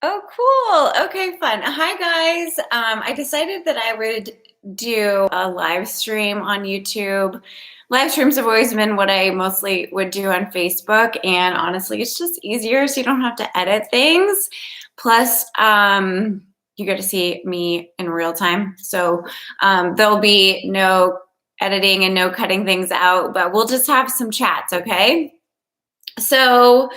Oh, cool. Okay, fun. Hi, guys. I decided that I would do a live stream on YouTube. Live streams have always been what I mostly would do on Facebook, and honestly, it's just easier so you don't have to edit things. Plus, you get to see me in real time. So there'll be no editing and no cutting things out, but we'll just have some chats, okay? So,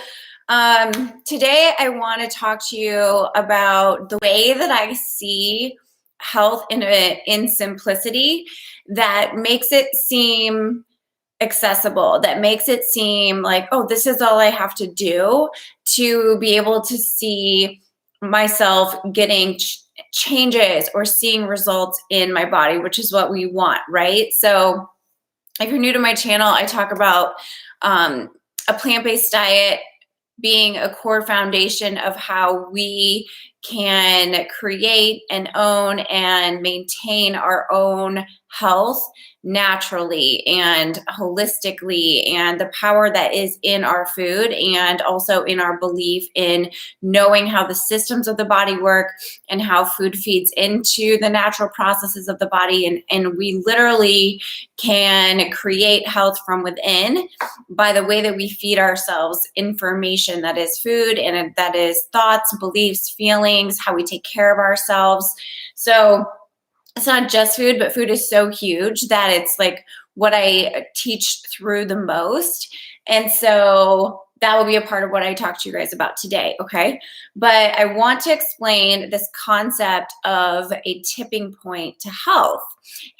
today I want to talk to you about the way that I see health in simplicity that makes it seem accessible, that makes it seem like, oh, this is all I have to do to be able to see myself getting changes or seeing results in my body, which is what we want, right? So if you're new to my channel, I talk about a plant-based diet being a core foundation of how we can create and own and maintain our own health naturally and holistically, and the power that is in our food, and also in our belief in knowing how the systems of the body work and how food feeds into the natural processes of the body. And we literally can create health from within by the way that we feed ourselves information that is food, and that is thoughts, beliefs, feelings, how we take care of ourselves. So it's not just food, but food is so huge that it's like what I teach through the most. And so that will be a part of what I talk to you guys about today, okay? But I want to explain this concept of a tipping point to health.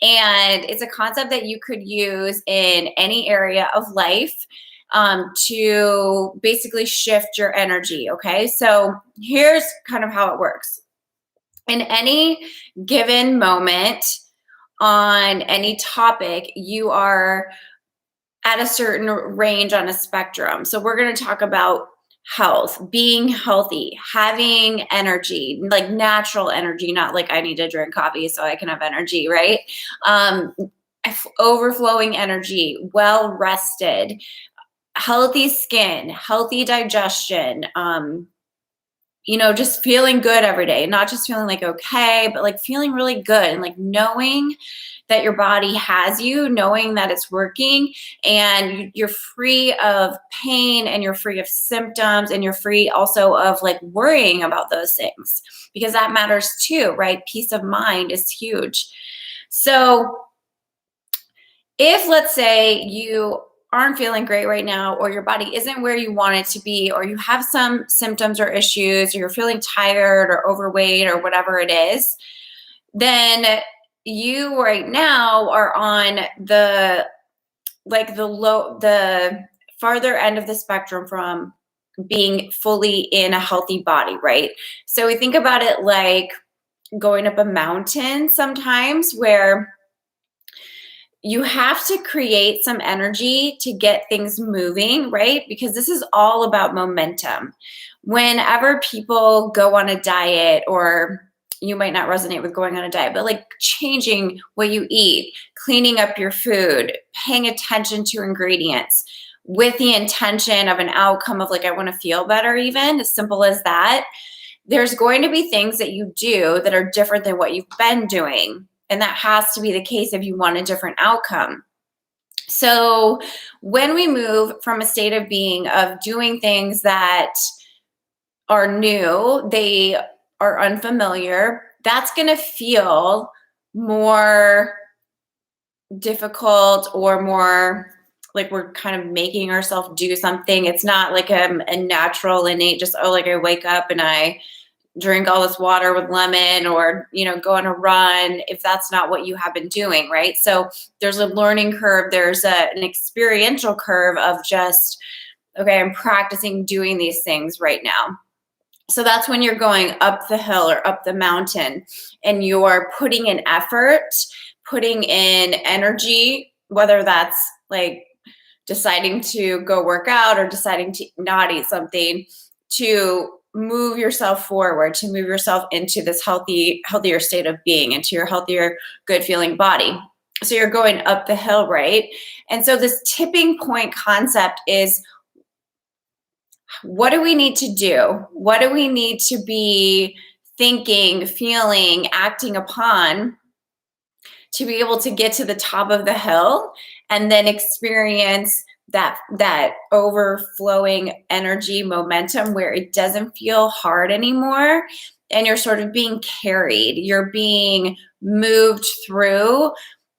And it's a concept that you could use in any area of life to basically shift your energy, okay? So here's kind of how it works. In any given moment on any topic, you are at a certain range on a spectrum. So we're going to talk about health, being healthy, having energy, like natural energy, not like I need to drink coffee so I can have energy, right? Overflowing energy, well rested, healthy skin, healthy digestion, just feeling good every day, not just feeling like okay, but like feeling really good, and like knowing that your body has you, knowing that it's working, and you're free of pain, and you're free of symptoms, and you're free also of like worrying about those things, because that matters too, right? Peace of mind is huge. So if, let's say, you aren't feeling great right now, or your body isn't where you want it to be, or you have some symptoms or issues, or you're feeling tired or overweight or whatever it is, then you right now are on the farther end of the spectrum from being fully in a healthy body, right? So we think about it like going up a mountain sometimes, where you have to create some energy to get things moving, right? Because this is all about momentum. Whenever people go on a diet, or you might not resonate with going on a diet, but like changing what you eat, cleaning up your food, paying attention to ingredients with the intention of an outcome of like, I want to feel better, even as simple as that. There's going to be things that you do that are different than what you've been doing. And that has to be the case if you want a different outcome. So when we move from a state of being, of doing things that are new, they are unfamiliar, that's going to feel more difficult, or more like we're kind of making ourselves do something. It's not like a natural, innate, just, oh, like I wake up and I drink all this water with lemon, or, go on a run, if that's not what you have been doing, right? So there's a learning curve. There's an experiential curve of just, okay, I'm practicing doing these things right now. So that's when you're going up the hill or up the mountain, and you're putting in effort, putting in energy, whether that's like deciding to go work out or deciding to not eat something, to move yourself forward, to move yourself into this healthier state of being, into your healthier, good feeling body. So you're going up the hill, right? And so this tipping point concept is, what do we need to do? What do we need to be thinking, feeling, acting upon to be able to get to the top of the hill and then experience that overflowing energy momentum where it doesn't feel hard anymore and you're sort of being carried, you're being moved through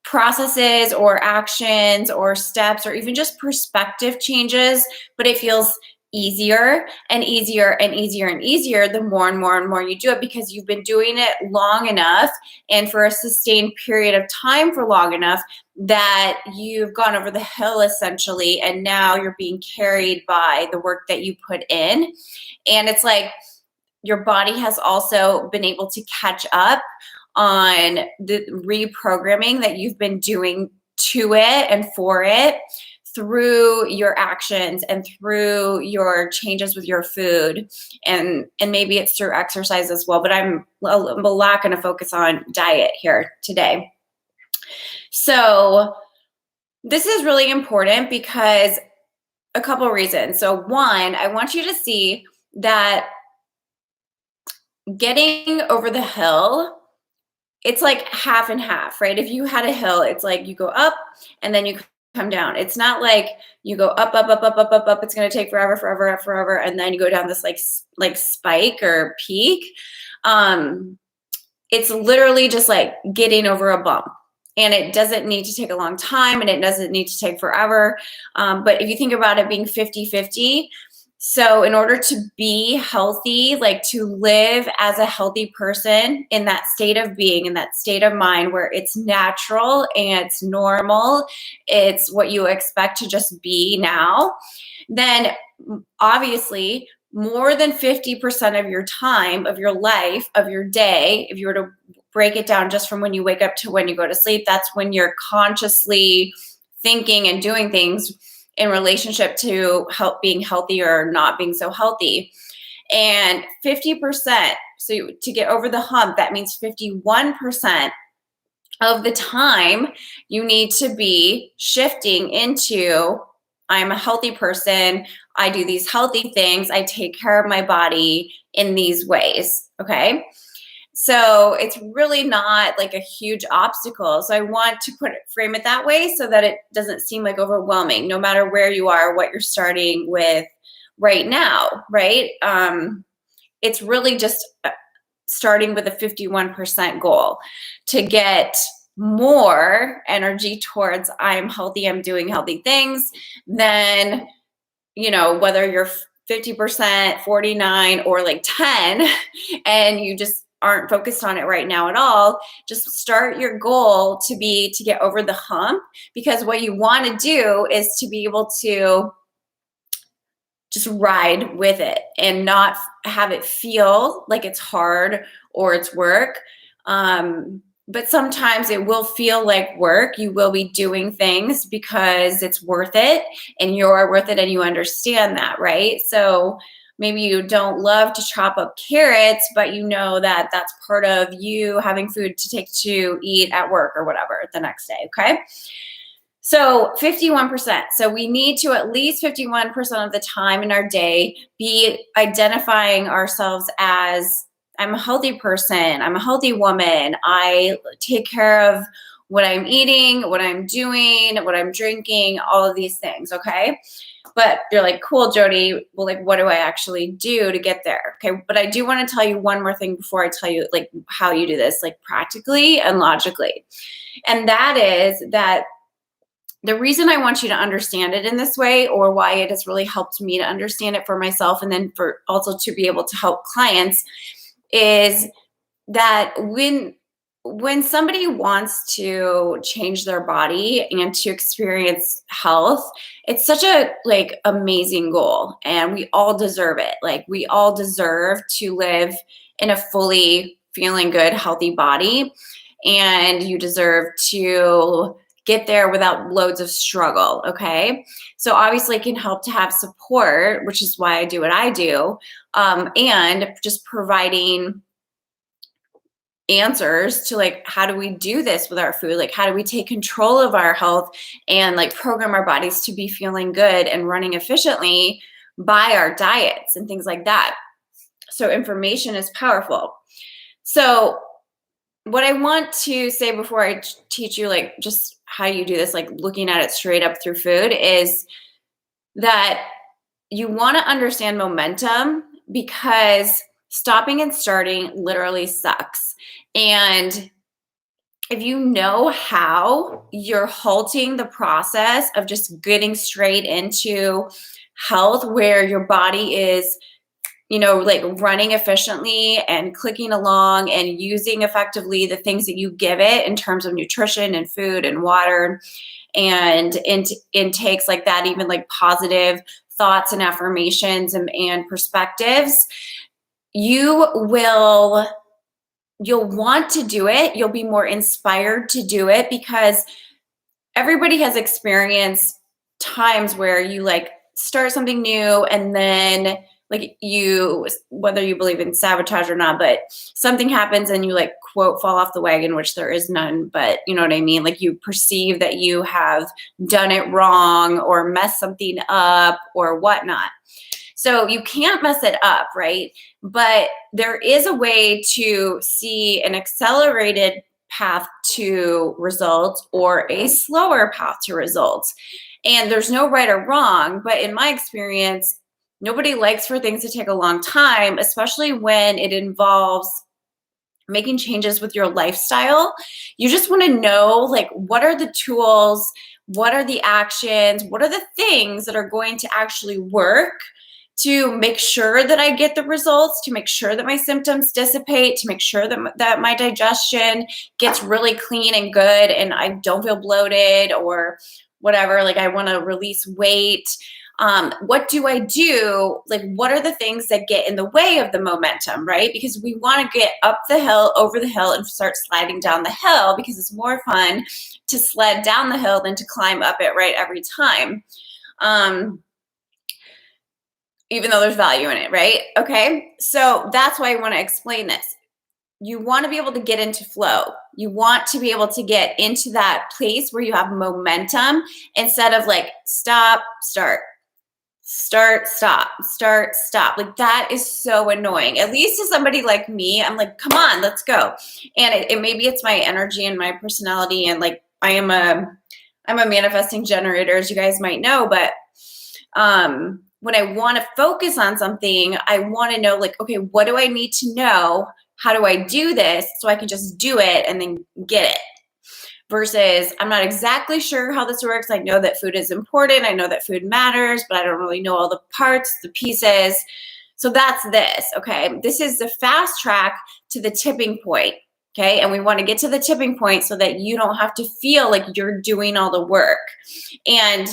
processes or actions or steps or even just perspective changes, but it feels easier and easier and easier and easier the more and more and more you do it, because you've been doing it long enough and for a sustained period of time for long enough that you've gone over the hill essentially, and now you're being carried by the work that you put in. And it's like your body has also been able to catch up on the reprogramming that you've been doing to it and for it through your actions and through your changes with your food, and maybe it's through exercise as well, but I'm a lot going to focus on diet here today. So this is really important because a couple of reasons. So one, I want you to see that getting over the hill, it's like half and half, right? If you had a hill, it's like you go up and then you come down. It's not like you go up, up, up, up, up, up, up. It's going to take forever, forever, forever. And then you go down this like spike or peak. It's literally just like getting over a bump, and it doesn't need to take a long time and it doesn't need to take forever. But if you think about it being 50-50, so in order to be healthy, like to live as a healthy person in that state of being, in that state of mind where it's natural and it's normal, it's what you expect to just be now, then obviously more than 50% of your time, of your life, of your day, if you were to break it down just from when you wake up to when you go to sleep, that's when you're consciously thinking and doing things in relationship to being healthy or not being so healthy. And 50%, so to get over the hump, that means 51% of the time you need to be shifting into, I'm a healthy person, I do these healthy things, I take care of my body in these ways, okay? So it's really not like a huge obstacle. So I want to frame it that way so that it doesn't seem like overwhelming, no matter where you are, what you're starting with right now, right? It's really just starting with a 51% goal to get more energy towards I'm healthy, I'm doing healthy things, than, whether you're 50%, 49, or like 10, and you just aren't focused on it right now at all. Just start your goal to get over the hump, because what you want to do is to be able to just ride with it and not have it feel like it's hard or it's work. But sometimes it will feel like work. You will be doing things because it's worth it and you're worth it and you understand that, right? So maybe you don't love to chop up carrots, but you know that that's part of you having food to take to eat at work or whatever the next day, okay? So 51%. So we need to at least 51% of the time in our day be identifying ourselves as, I'm a healthy person, I'm a healthy woman, I take care of what I'm eating, what I'm doing, what I'm drinking, all of these things, okay? But you're like, cool, Jody, well, like, what do I actually do to get there? Okay, but I do want to tell you one more thing before I tell you like how you do this, like practically and logically. And that is that the reason I want you to understand it in this way, or why it has really helped me to understand it for myself and then for also to be able to help clients, is that when somebody wants to change their body and to experience health, it's such a like amazing goal, and we all deserve it. Like we all deserve to live in a fully feeling good, healthy body, and you deserve to get there without loads of struggle, okay? So obviously it can help to have support, which is why I do what I do, and just providing answers to like, how do we do this with our food? Like, how do we take control of our health and like program our bodies to be feeling good and running efficiently? by our diets and things like that. So information is powerful. So what I want to say before I teach you like just how you do this, like looking at it straight up through food, is that you want to understand momentum, because stopping and starting literally sucks. And if you know how you're halting the process of just getting straight into health, where your body is, like running efficiently and clicking along and using effectively the things that you give it in terms of nutrition and food and water and intakes like that, even like positive thoughts and affirmations and perspectives, you'll want to do it. You'll be more inspired to do it, because everybody has experienced times where you like start something new and then like whether you believe in sabotage or not, but something happens and you like quote fall off the wagon, which there is none, but you know what I mean? Like you perceive that you have done it wrong or messed something up or whatnot. So you can't mess it up, right? But there is a way to see an accelerated path to results or a slower path to results. And there's no right or wrong, but in my experience, nobody likes for things to take a long time, especially when it involves making changes with your lifestyle. You just want to know, like, what are the tools? What are the actions? What are the things that are going to actually work to make sure that I get the results, to make sure that my symptoms dissipate, to make sure that my digestion gets really clean and good and I don't feel bloated or whatever, like I want to release weight. What do I do? Like, what are the things that get in the way of the momentum, right? Because we want to get up the hill, over the hill, and start sliding down the hill, because it's more fun to sled down the hill than to climb up it right every time. Even though there's value in it, right? Okay, so that's why I want to explain this. You want to be able to get into flow. You want to be able to get into that place where you have momentum instead of like stop, start, start, stop, start, stop. Like that is so annoying. At least to somebody like me, I'm like, come on, let's go. And it maybe it's my energy and my personality, and like I'm a manifesting generator, as you guys might know, but when I want to focus on something, I want to know, like, okay, what do I need to know? How do I do this so I can just do it and then get it? Versus, I'm not exactly sure how this works. I know that food is important. I know that food matters, but I don't really know all the parts, the pieces. So that's this, okay? This is the fast track to the tipping point, okay? And we want to get to the tipping point so that you don't have to feel like you're doing all the work. And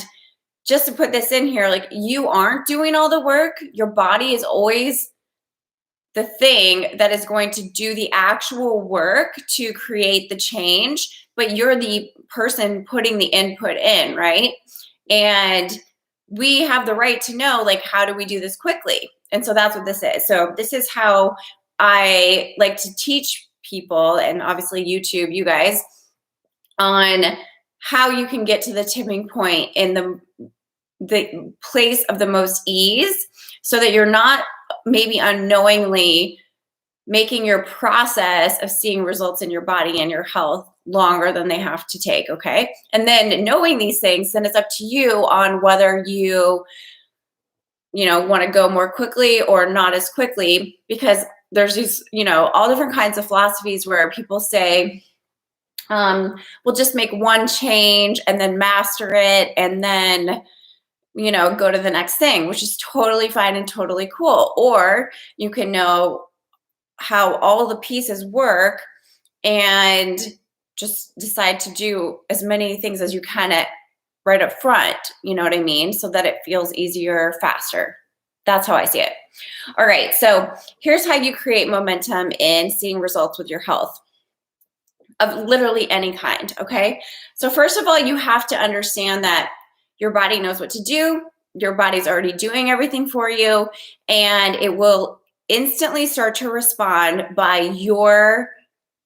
just to put this in here, like you aren't doing all the work. Your body is always the thing that is going to do the actual work to create the change, but you're the person putting the input in, right? And we have the right to know, like, how do we do this quickly? And so that's what this is. So this is how I like to teach people, and obviously YouTube, you guys, on how you can get to the tipping point in the place of the most ease, so that you're not maybe unknowingly making your process of seeing results in your body and your health longer than they have to take, okay? And then knowing these things, then it's up to you on whether you want to go more quickly or not as quickly, because there's these, all different kinds of philosophies where people say, we'll just make one change and then master it and then go to the next thing, which is totally fine and totally cool. Or you can know how all the pieces work and just decide to do as many things as you can right up front, you know what I mean? So that it feels easier, faster. That's how I see it. All right, so here's how you create momentum in seeing results with your health of literally any kind, okay? So first of all, you have to understand that your body knows what to do. Your body's already doing everything for you, and it will instantly start to respond by your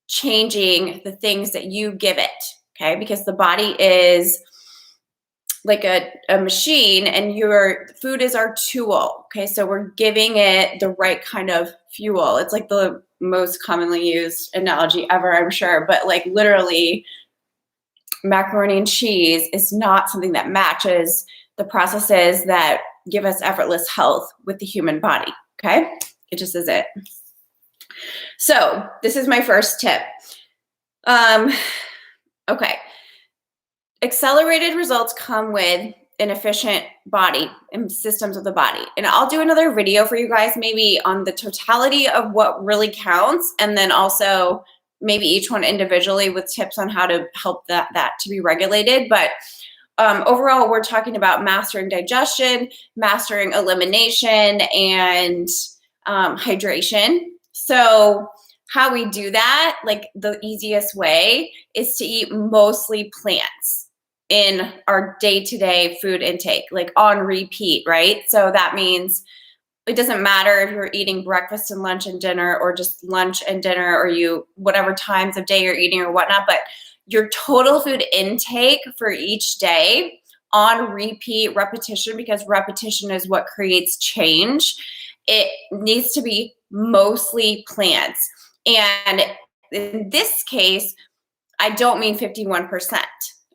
changing the things that you give it, okay? Because the body is like a machine, and your food is our tool. Okay, so we're giving it the right kind of fuel. It's like the most commonly used analogy ever, I'm sure, but like literally macaroni and cheese is not something that matches the processes that give us effortless health with the human body. Okay, it just isn't. So this is my first tip. Okay, accelerated results come with an efficient body and systems of the body. And I'll do another video for you guys maybe on the totality of what really counts, and then also maybe each one individually with tips on how to help that to be regulated. But overall, we're talking about mastering digestion, mastering elimination, and hydration. So how we do that, like the easiest way is to eat mostly plants in our day-to-day food intake, like on repeat, right? So that means it doesn't matter if you're eating breakfast and lunch and dinner, or just lunch and dinner, or you, whatever times of day you're eating or whatnot, but your total food intake for each day on repeat repetition, because repetition is what creates change. It needs to be mostly plants. And in this case, I don't mean 51%.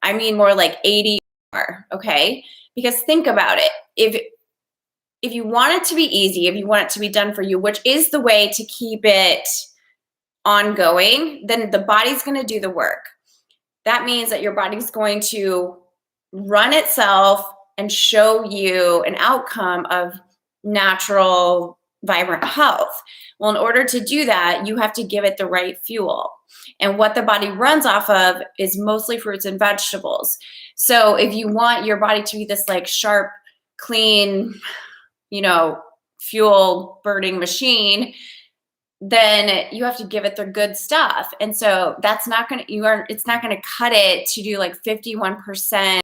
I mean more like 80 more, okay? Because think about it. If you want it to be easy, if you want it to be done for you, which is the way to keep it ongoing, then the body's going to do the work. That means that your body's going to run itself and show you an outcome of natural, vibrant health. Well, in order to do that, you have to give it the right fuel. And what the body runs off of is mostly fruits and vegetables. So if you want your body to be this like sharp, clean, fuel burning machine, then you have to give it the good stuff. And so that's not going to, it's not going to cut it to do like 51%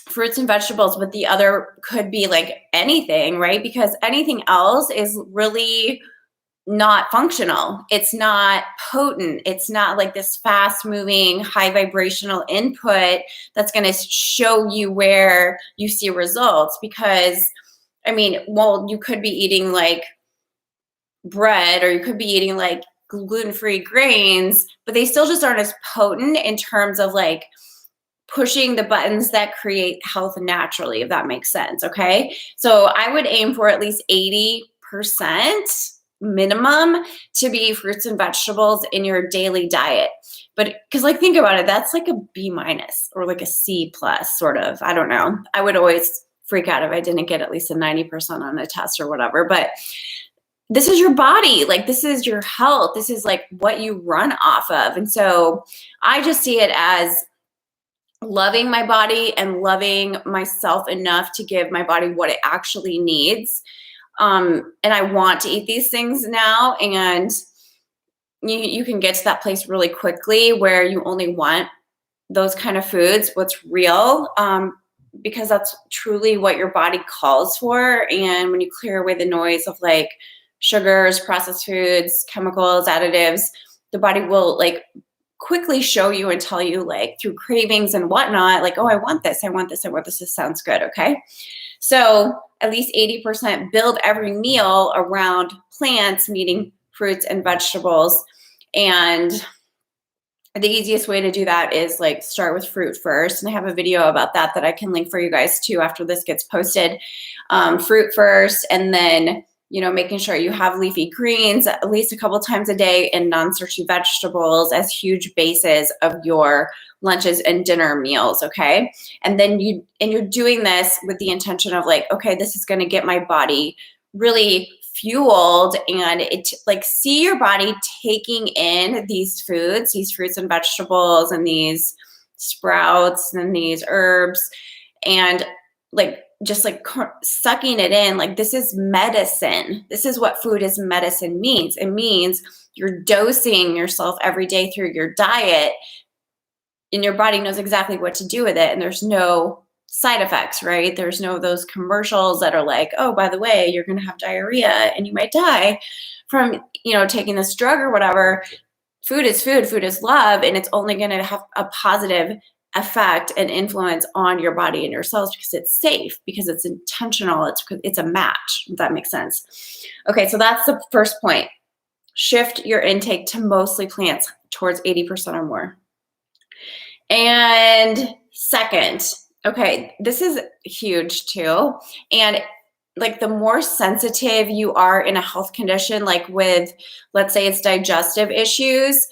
fruits and vegetables, but the other could be like anything, right? Because anything else is really not functional. It's not potent. It's not like this fast moving, high vibrational input that's going to show you where you see results. Because you could be eating like bread, or you could be eating like gluten-free grains, but they still just aren't as potent in terms of like pushing the buttons that create health naturally, if that makes sense. Okay. So I would aim for at least 80% minimum to be fruits and vegetables in your daily diet. But because like, think about it, that's like a B- or like a C+ sort of, I don't know. I would always freak out if I didn't get at least a 90% on a test or whatever, but this is your body. Like, this is your health. This is like what you run off of. And so I just see it as loving my body and loving myself enough to give my body what it actually needs. And I want to eat these things now. And you can get to that place really quickly where you only want those kind of foods, what's real, because that's truly what your body calls for. And when you clear away the noise of like sugars, processed foods, chemicals, additives, the body will like quickly show you and tell you, like through cravings and whatnot, like, oh, I want this, I want this, I want this. This sounds good. Okay. So at least 80% build every meal around plants, meaning fruits and vegetables. And the easiest way to do that is like start with fruit first. And I have a video about that I can link for you guys too after this gets posted. Fruit first, and then making sure you have leafy greens at least a couple times a day, and non-starchy vegetables as huge bases of your lunches and dinner meals, okay? And then you're doing this with the intention of like, okay, this is going to get my body really fueled, and it like see your body taking in these foods, these fruits and vegetables, and these sprouts and these herbs, and like just like sucking it in. Like, this is medicine. This is what food is medicine means. It means you're dosing yourself every day through your diet, and your body knows exactly what to do with it. And there's no side effects, right? There's no those commercials that are like, oh, by the way, you're going to have diarrhea and you might die from, taking this drug or whatever. Food is food. Food is love. And it's only going to have a positive effect and influence on your body and your cells because it's safe, because it's intentional, it's a match, if that makes sense. Okay, so that's the first point. Shift your intake to mostly plants, towards 80% or more. And second, okay, this is huge too. And like the more sensitive you are in a health condition, like with, let's say it's digestive issues,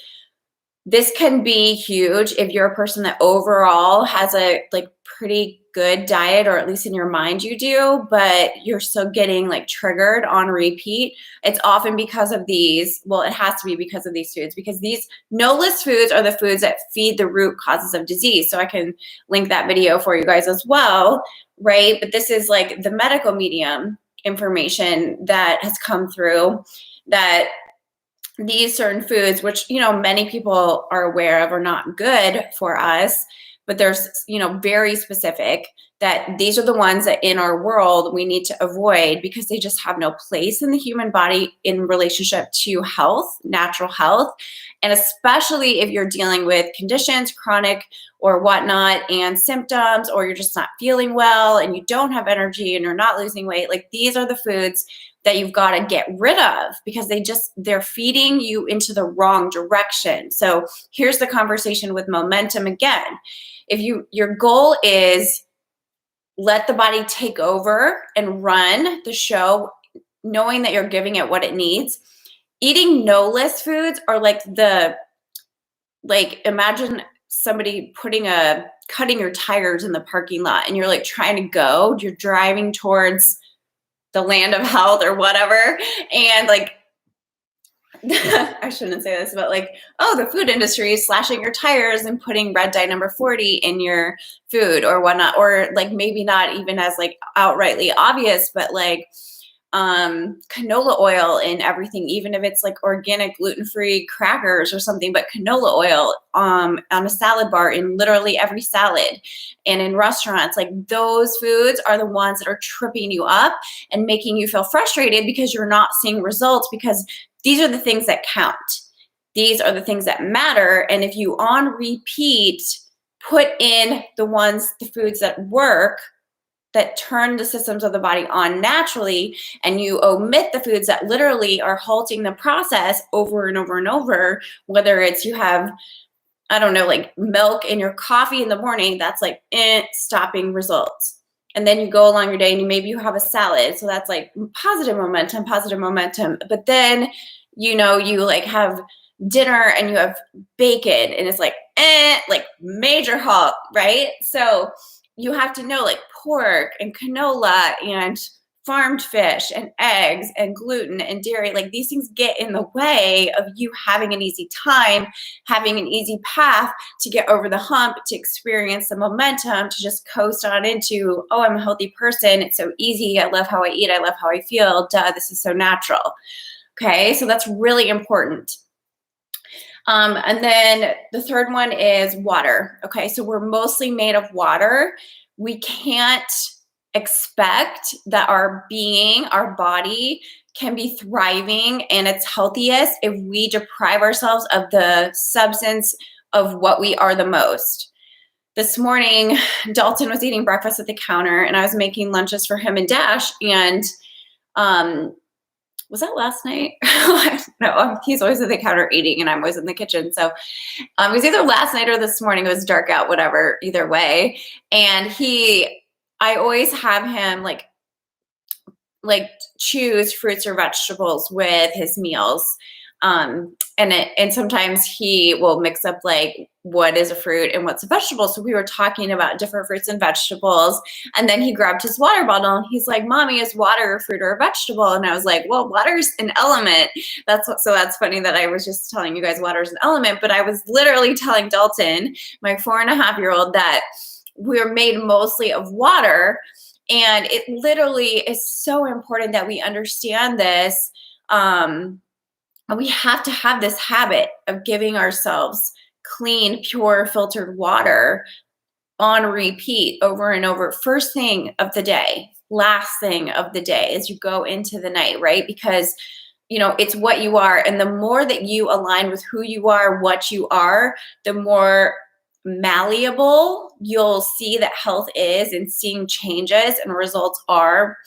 this can be huge if you're a person that overall has a like pretty good diet, or at least in your mind you do, but you're still getting like triggered on repeat. It's often because of these, well, it has to be because of these foods, because these no-list foods are the foods that feed the root causes of disease. So I can link that video for you guys as well, right? But this is like the medical medium information that has come through, that these certain foods, which, you know, many people are aware of, are not good for us, but there's, you know, very specific that these are the ones that in our world we need to avoid because they just have no place in the human body in relationship to health, natural health. And especially if you're dealing with conditions, chronic or whatnot, and symptoms, or you're just not feeling well and you don't have energy and you're not losing weight, like these are the foods that you've got to get rid of because they're feeding you into the wrong direction. So here's the conversation with momentum again. If your goal is let the body take over and run the show, knowing that you're giving it what it needs, eating no-list foods are like imagine somebody cutting your tires in the parking lot and you're like trying to go, you're driving towards the land of health or whatever. And like, I shouldn't say this, but like, oh, the food industry is slashing your tires and putting red dye number 40 in your food or whatnot. Or like maybe not even as like outrightly obvious, but like canola oil in everything, even if it's like organic gluten-free crackers or something, but canola oil on a salad bar in literally every salad and in restaurants, like those foods are the ones that are tripping you up and making you feel frustrated because you're not seeing results, because these are the things that count. These are the things that matter. And if you on repeat put in the foods that work, that turn the systems of the body on naturally, and you omit the foods that literally are halting the process over and over and over, whether it's you have, I don't know, like milk in your coffee in the morning, that's like stopping results. And then you go along your day and maybe you have a salad. So that's like positive momentum. But then, you know, you like have dinner and you have bacon and it's like major halt, right? So you have to know like pork and canola and farmed fish and eggs and gluten and dairy, like these things get in the way of you having an easy time, having an easy path to get over the hump, to experience the momentum, to just coast on into, oh, I'm a healthy person. It's so easy. I love how I eat. I love how I feel. Duh, this is so natural. Okay, so that's really important. And then the third one is water. Okay, so we're mostly made of water. We can't expect that our body can be thriving and its healthiest if we deprive ourselves of the substance of what we are the most. This morning, Dalton was eating breakfast at the counter and I was making lunches for him and Dash, and was that last night? No, he's always at the counter eating and I'm always in the kitchen. So it was either last night or this morning. It was dark out, whatever, either way. And I always have him like choose fruits or vegetables with his meals. And sometimes he will mix up like what is a fruit and what's a vegetable. So we were talking about different fruits and vegetables, and then he grabbed his water bottle and he's like, "Mommy, is water a fruit or a vegetable?" And I was like, "Well, water's an element." So that's funny that I was just telling you guys water's an element, but I was literally telling Dalton, my 4.5-year-old, that we're made mostly of water. And it literally is so important that we understand this. We have to have this habit of giving ourselves clean, pure, filtered water on repeat over and over. First thing of the day, last thing of the day as you go into the night, right? Because, you know, it's what you are. And the more that you align with who you are, what you are, the more malleable you'll see that health is and seeing changes and results are,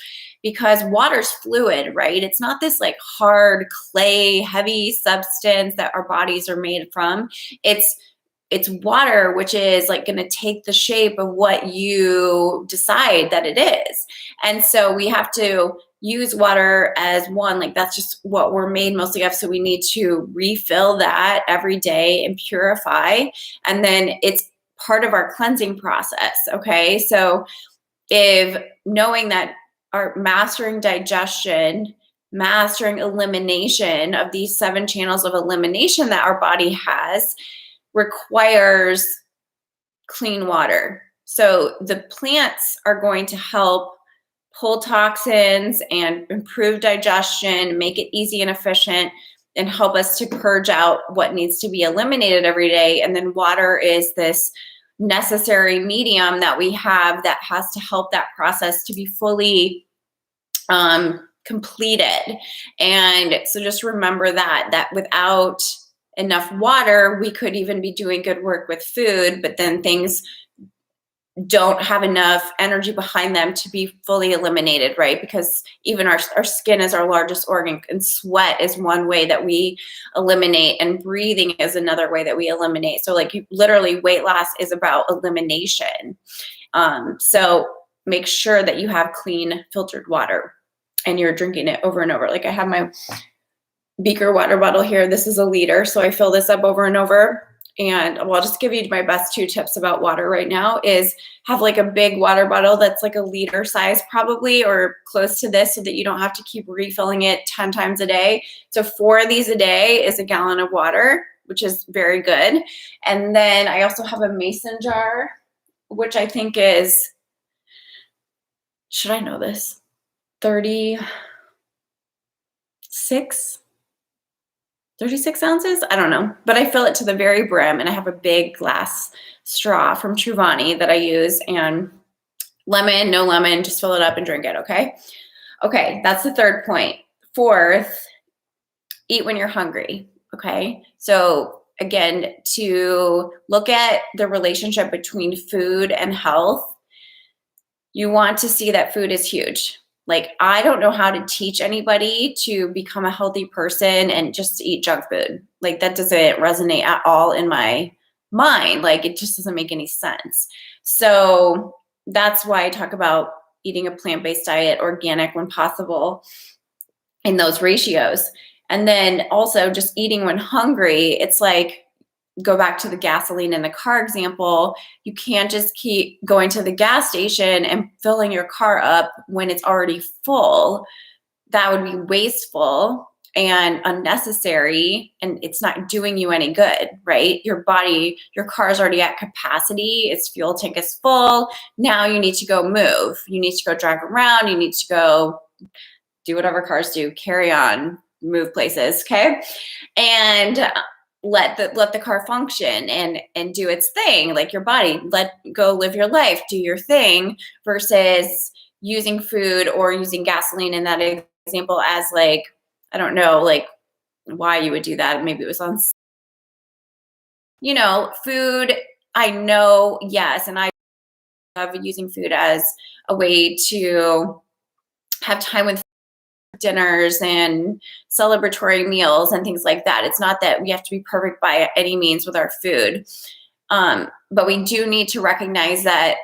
because water's fluid, right? It's not this like hard clay heavy substance that our bodies are made from. It's water, which is like going to take the shape of what you decide that it is. And so we have to use water as one, like that's just what we're made mostly of. So we need to refill that every day and purify. And then it's part of our cleansing process. Okay. So if knowing that our mastering digestion, mastering elimination of these 7 channels of elimination that our body has requires clean water. So the plants are going to help pull toxins and improve digestion, make it easy and efficient, and help us to purge out what needs to be eliminated every day. And then water is this necessary medium that we have that has to help that process to be fully completed. And so just remember that without enough water, we could even be doing good work with food, but then things don't have enough energy behind them to be fully eliminated, right? Because even our skin is our largest organ, and sweat is one way that we eliminate, and breathing is another way that we eliminate. So like literally weight loss is about elimination. So make sure that you have clean filtered water and you're drinking it over and over. Like I have my beaker water bottle here. This is a liter. So I fill this up over and over. And well, I'll just give you my best 2 tips about water right now is have like a big water bottle that's like a liter size probably, or close to this, so that you don't have to keep refilling it 10 times a day. So 4 of these a day is a gallon of water, which is very good. And then I also have a mason jar, which I think is, should I know this? 36 ounces? I don't know, but I fill it to the very brim, and I have a big glass straw from Truvani that I use, and lemon, no lemon, just fill it up and drink it, okay? Okay, that's the 3rd point. 4th, eat when you're hungry, okay? So again, to look at the relationship between food and health, you want to see that food is huge. Like, I don't know how to teach anybody to become a healthy person and just eat junk food. Like, that doesn't resonate at all in my mind. Like, it just doesn't make any sense. So that's why I talk about eating a plant-based diet, organic when possible, in those ratios. And then also just eating when hungry. It's like, go back to the gasoline in the car example, you can't just keep going to the gas station and filling your car up when it's already full. That would be wasteful and unnecessary, and it's not doing you any good, right? Your body, your car is already at capacity, its fuel tank is full. Now you need to go move. You need to go drive around. You need to go do whatever cars do, carry on, move places, okay? And let the car function and do its thing, like your body. Let go, live your life, do your thing, versus using food or using gasoline in that example as like, I don't know, like why you would do that. Maybe it was on, food. I know, yes, and I love using food as a way to have time with dinners and celebratory meals and things like that. It's not that we have to be perfect by any means with our food. But we do need to recognize that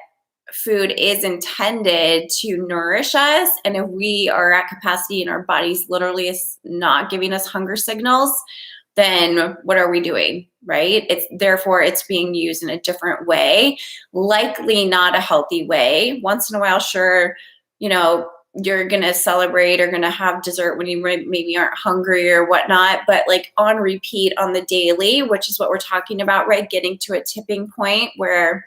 food is intended to nourish us. And if we are at capacity and our body's literally is not giving us hunger signals, then what are we doing, right? Therefore it's being used in a different way, likely not a healthy way. Once in a while, sure, you're going to celebrate or going to have dessert when you maybe aren't hungry or whatnot, but like on repeat on the daily, which is what we're talking about, right? Getting to a tipping point where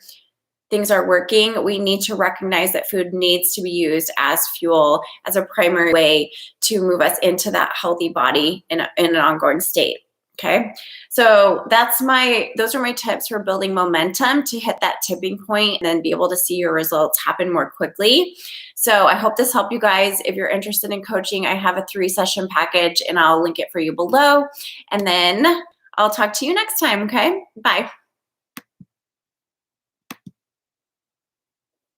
things are working, we need to recognize that food needs to be used as fuel, as a primary way to move us into that healthy body in an ongoing state. Okay. So those are my tips for building momentum to hit that tipping point and then be able to see your results happen more quickly. So I hope this helped you guys. If you're interested in coaching, I have a 3-session package and I'll link it for you below. And then I'll talk to you next time. Okay. Bye.